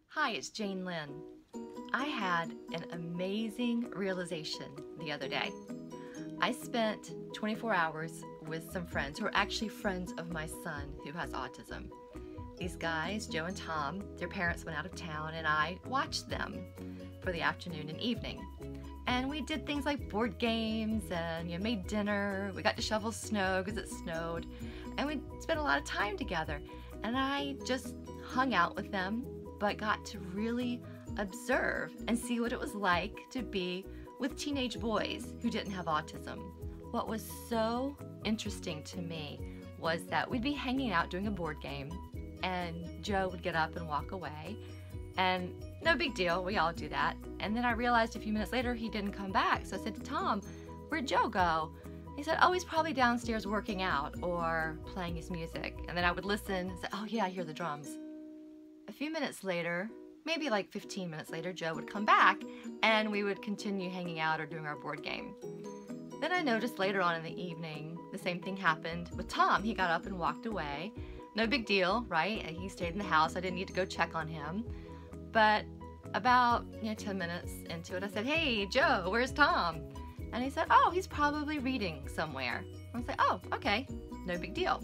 Hi, it's Lynn. I had an amazing realization the other day. I spent 24 hours with some friends who are actually friends of my son who has autism. These guys, Joe and Tom, their parents went out of town and I watched them for the afternoon and evening. And we did things like board games and made dinner. We got to shovel snow because it snowed. And we spent a lot of time together. And I just hung out with them, but got to really observe and see what it was like to be with teenage boys who didn't have autism. What was so interesting to me was that we'd be hanging out doing a board game and Joe would get up and walk away, and no big deal, we all do that. And then I realized a few minutes later he didn't come back, so I said to Tom, "Where'd Joe go?" He said, "Oh, he's probably downstairs working out or playing his music." And then I would listen and say, "Oh yeah, I hear the drums." A few minutes later, maybe like 15 minutes later, Joe would come back and we would continue hanging out or doing our board game. Then I noticed later on in the evening, the same thing happened with Tom. He got up and walked away. No big deal, right? He stayed in the house. I didn't need to go check on him. But about 10 minutes into it, I said, "Hey, Joe, where's Tom?" And he said, "Oh, he's probably reading somewhere." I was like, "Oh, okay, no big deal."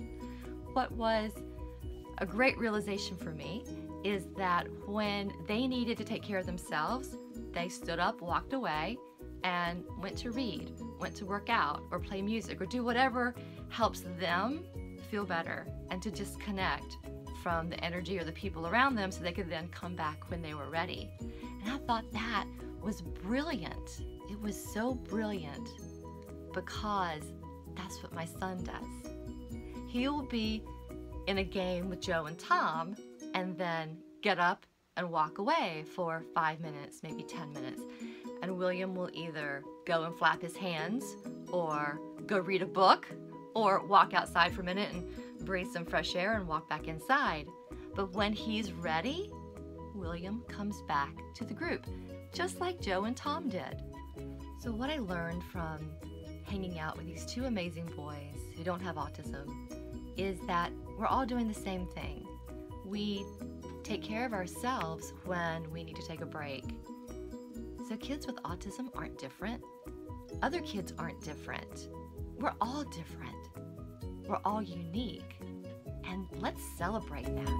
What was a great realization for me is that when they needed to take care of themselves, they stood up, walked away, and went to read, went to work out, or play music, or do whatever helps them feel better and to disconnect from the energy or the people around them so they could then come back when they were ready. And I thought that was brilliant. It was so brilliant because that's what my son does. He'll be in a game with Joe and Tom and then get up and walk away for 5 minutes, maybe 10 minutes. And William will either go and flap his hands or go read a book or walk outside for a minute and breathe some fresh air and walk back inside. But when he's ready, William comes back to the group, just like Joe and Tom did. So what I learned from hanging out with these two amazing boys who don't have autism is that we're all doing the same thing. We take care of ourselves when we need to take a break. So kids with autism aren't different. Other kids aren't different. We're all different. We're all unique. And let's celebrate that.